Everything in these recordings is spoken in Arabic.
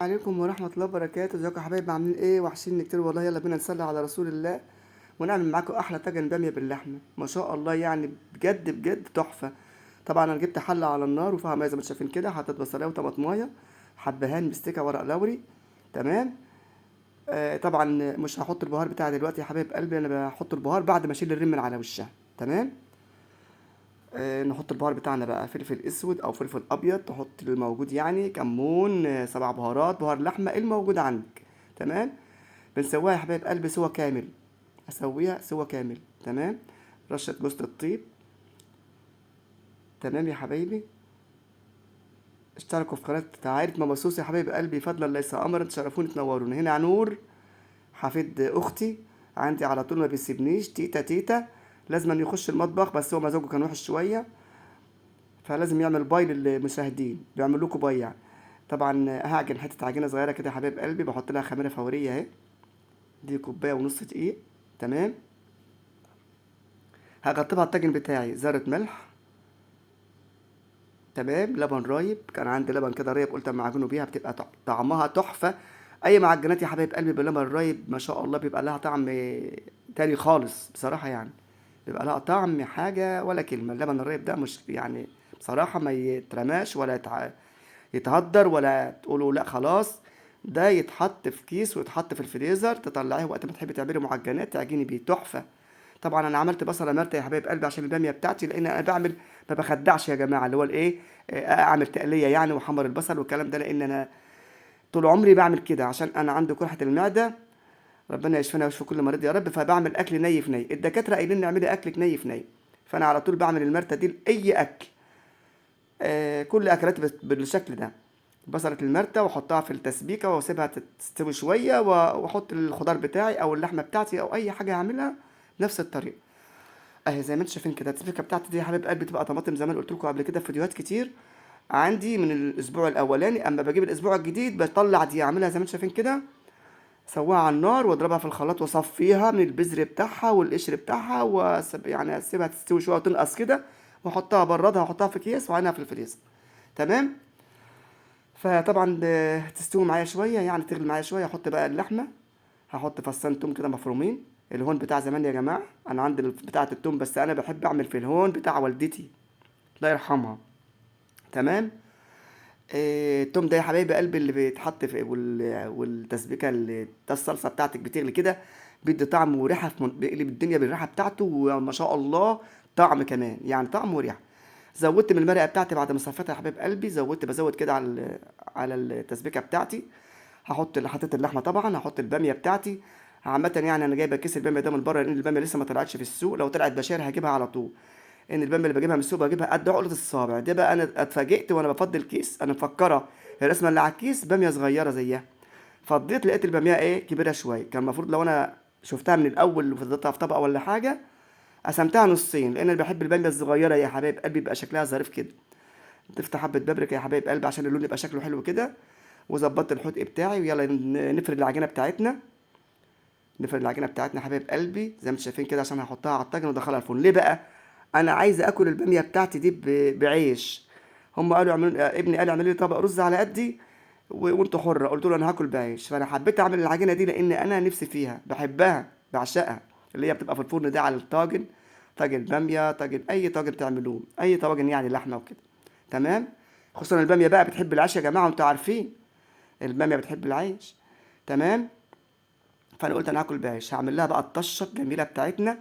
عليكم ورحمة الله وبركاته. ازيكم يا حبايبي؟ عاملين ايه؟ وحشين كتير والله. يلا بينا نصلي على رسول الله ونعمل معاكم احلى طاجن بامية باللحمة. ما شاء الله يعني بجد بجد تحفة. طبعا انا جبت حلة على النار وفيها مية زي ما انتم شايفين كده، حطيت بصلاية وطماطماية، حبهان مستكة، ورق لوري. تمام. طبعا مش هحط البهار بتاعي دلوقتي يا حبايب قلبي، انا بحط البهار بعد ما اشيل الريم من على وشها. تمام. نحط البهار بتاعنا بقى فلفل اسود او فلفل ابيض، تحط الموجود يعني كمون، سبع بهارات، بهار لحمه الموجود عندك. تمام. بنسويها يا حبايب قلبي سوا كامل، اسويها سوا كامل. تمام. رشه جوز الطيب. تمام يا حبايبي. اشتركوا في قناه عائله ماما سوسي يا حبايب قلبي، فضلا ليس امرا، تشرفوني تنوروني. هنا نور حفيد اختي، عندي على طول ما بيسيبنيش. تيتا تيتا لازم أن يخش المطبخ، بس هو مزاجه كان وحش شويه، فلازم يعمل باي للمشاهدين، بيعمل لكم باي يعني. طبعا هعجن حته عجينه صغيره كده يا حبايب قلبي، بحط لها خميره فوريه اهي. دي كوبايه ونص دقيق. تمام. هقطبها الطاجن بتاعي ذره ملح. تمام. لبن رايب، كان عندي لبن كده رايب قلت اما اعجنه بيها بتبقى طعمها تحفه. اي معجنات يا حبايب قلبي باللبن الرايب ما شاء الله بيبقى لها طعم تاني خالص بصراحه يعني. بيبقى لها طعم حاجه ولا كلمه. اللبن الرايب ده مش يعني بصراحه ما يترماش ولا يتهدر ولا تقولوا لا خلاص. ده يتحط في كيس ويتحط في الفريزر، تطلعيه وقت ما تحبي تعملي معجنات تعجني بيه تحفه. طبعا انا عملت بصله مرتة يا حبايب قلبي عشان الباميه بتاعتي، لان انا بعمل ما بخدعش يا جماعه اللي هو الايه، اعمل تقليه يعني واحمر البصل والكلام ده، لان انا طول عمري بعمل كده عشان انا عندي قرحه المعده. ربنا يشفينا ويشفي كل مريض يا رب. فبعمل اكل ني في ني، الدكاتره قايلين لي اعملي اكلك ني في ني، فانا على طول بعمل المرتة دي لاي اكل. كل اكلاتي بالشكل ده. بصلة المرتة واحطها في التسبيكة واسيبها تستوي شوية واحط الخضار بتاعي او اللحمة بتاعتي او اي حاجة هعملها بنفس الطريقة. اهي زي ما انتم شايفين كده التسبيكة بتاعتي دي يا حبيب قلبي بتبقى طماطم زي ما أنا قلت لكم قبل كده في فيديوهات كتير. عندي من الاسبوع الاولاني، اما بجيب الاسبوع الجديد بطلع دي اعملها زي ما انتم شايفين كده. اسويها على النار واضربها في الخلاط واصفيها من البذر بتاعها والقشر بتاعها يعني اسيبها تستوي شوية وتنقص كده، واحطها بردها واحطها في اكياس وعينها في الفريزر. تمام. فطبعا تستوي معايا شويه يعني تغلي معايا شويه، احط بقى اللحمه. هحط فصين توم كده مفرومين، الهون بتاع زمان يا جماعه. انا عندي بتاعه التوم، بس انا بحب اعمل في الهون بتاع والدتي الله يرحمها. تمام. التوم ده يا حبايبي قلبي اللي بيتحط في والتسبيكه اللي ده الصلصه بتاعتك بتغلي كده، بيدي طعم وريحه بيقلب الدنيا بالريحه بتاعته، وما شاء الله طعم كمان يعني طعم وريحه. زودت من المرقه بتاعتي بعد ما صفيتها يا حبايب قلبي، بزود كده على على التسبيكه بتاعتي. حطيت اللحمه طبعا، هحط الباميه بتاعتي. عامة يعني انا جايبه كيس الباميه ده من بره، لان الباميه لسه ما طلعتش في السوق، لو طلعت بشار هجيبها على طول. ان الباميه اللي بجيبها من السوق بجيبها قد عقله الصابع. ده بقى انا اتفاجئت وانا بفضي الكيس، انا مفكره الرسمه اللي على الكيس باميه صغيره زيها. فضيت لقيت الباميه ايه كبيره شويه. كان المفروض لو انا شفتها من الاول وفضيتها في طبقه ولا حاجه قسمتها نصين، لان انا بحب الباميه الصغيره يا حبايب قلبي بيبقى شكلها ظريف كده. تفتح حبه بابريكا يا حبايب قلبي عشان اللون يبقى شكله حلو كده. وظبطت الحدق بتاعي، ويلا نفرد العجينه بتاعتنا. نفرد العجينه بتاعتنا يا حبايب قلبي زي ما انتم شايفين كده، عشان هحطها على الطاجن وادخلها الفرن. ليه بقى؟ انا عايز اكل الباميه بتاعتي دي بعيش. هم قالوا اعملوا، ابني قال اعملي لي طبق رز على قدي وانتوا حره. قلت له انا هاكل بعيش. فانا حبيت اعمل العجينه دي لان انا نفسي فيها، بحبها بعشقها، اللي هي بتبقى في الفرن دي على الطاجن. طاجن باميه، طاجن اي طاجن تعملوه، اي طاجن يعني لحمه وكده. تمام. خصوصا الباميه بقى بتحب العيش يا جماعه وانتوا عارفين الباميه بتحب العيش. تمام. فانا قلت انا هاكل بعيش، هعمل لها بقى الطشه الجميله بتاعتنا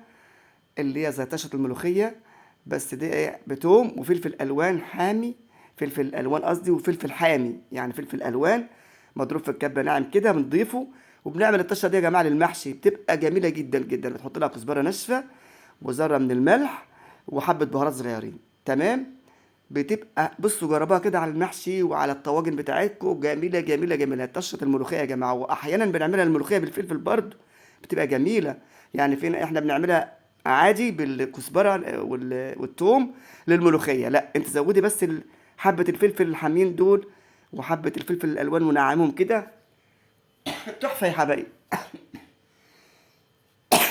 اللي هي زي طشه الملوخيه، بس دي ايه بتوم وفلفل الوان حامي. فلفل الوان قصدي، وفلفل حامي يعني فلفل الوان مضروب في الكبه ناعم كده بنضيفه. وبنعمل الطشه دي يا جماعه للمحشي، بتبقى جميله جدا جدا. بتحط لها كزبره ناشفه وذره من الملح وحبه بهارات صغيرين. تمام. بتبقى بصوا جربوها كده على المحشي وعلى الطواجن بتاعتكم، جميله جميله جميله. طشه الملوخيه يا جماعه، واحيانا بنعملها الملوخيه بالفلفل برضه بتبقى جميله. يعني فين احنا بنعملها عادي بالكزبره والثوم للملوخيه، لا انت زودي بس حبه الفلفل الحامين دول وحبه الفلفل الالوان ونعمهم كده. تحفه يا حبايبي.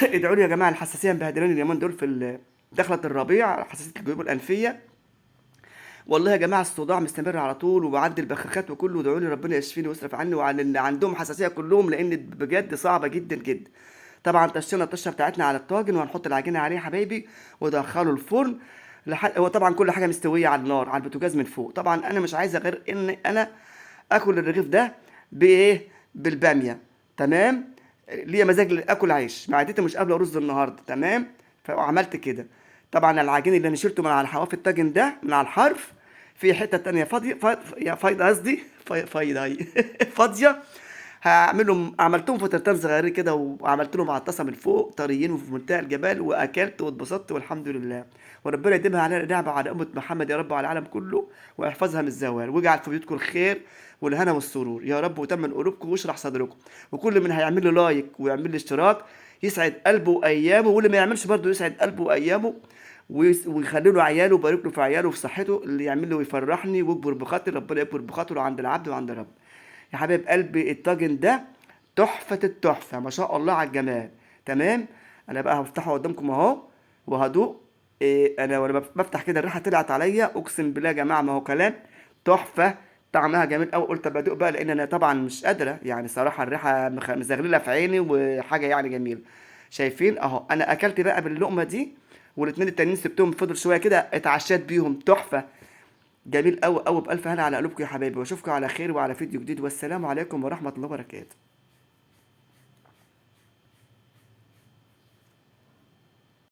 ادعوا لي يا جماعه، الحساسيه مبهدلاني اليومين دول في دخلة الربيع، حساسيه الجيوب الانفيه والله يا جماعه الصداع مستمر على طول، وعندي البخاخات وكله، ادعوا لي ربنا يشفيني ويصرف عني وعن اللي عندهم حساسيه كلهم، لان بجد صعبه جدا جدا. طبعا طشينا الطشه بتاعتنا على الطاجن، وهنحط العجينه عليه يا حبايبي ودخله الفرن لحد، هو طبعا كل حاجه مستويه على النار على البوتاجاز من فوق. طبعا انا مش عايزه غير ان انا اكل الرغيف ده بايه؟ بالباميه. تمام. ليا مزاج اكل عيش، معدتي مش قابله رز النهارده. تمام. فعملت كده. طبعا العجين اللي انا شلته من على حواف الطاجن ده من على الحرف، في حته تانية فاضيه يا فايضه قصدي فايضه هي فاضيه. هعملهم، عملتهم فطيرتين صغيرين كده، وعملت لهم على الطاسه من فوق طريين وفي منتهى الجمال، واكلت واتبسطت والحمد لله. وربنا يديمها علينا نعمه على امه محمد يا رب وعلى العالم كله، ويحفظها من الزوال، ويجعل في بيوتكم الخير والهنا والسرور يا رب، وتمن قلوبكم واشرح صدركم. وكل من هيعمل لي لايك ويعمل لي اشتراك يسعد قلبه وايامه، واللي ما يعملش برضه يسعد قلبه وايامه، ويخلي له عياله ويبارك له في عياله وفي صحته. اللي يعمل له ويفرحني ويكبر بخاطر ربنا، يكبر بخاطره عند العبد وعند الرب. يا حبايب قلبي الطاجن ده تحفة التحفة، ما شاء الله على الجمال. تمام. انا بقى هفتحه قدامكم اهو وهدوق. إيه، انا وانا بفتح كده الريحة طلعت عليا، اقسم بالله يا جماعة ما هو كلام. تحفة. طعمها جميل قوي. قلت بدوق بقى لان انا طبعا مش قادرة يعني صراحة، الريحة مزغللة في عيني وحاجة يعني جميلة. شايفين اهو، انا اكلت بقى باللقمة دي، والاتنين التانيين سبتهم فضل شوية كده اتعشيت بيهم. تحفة. جميل قوي قوي، بألف هنا على قلوبكم يا حبايبي، واشوفكم على خير وعلى فيديو جديد، والسلام عليكم ورحمة الله وبركاته.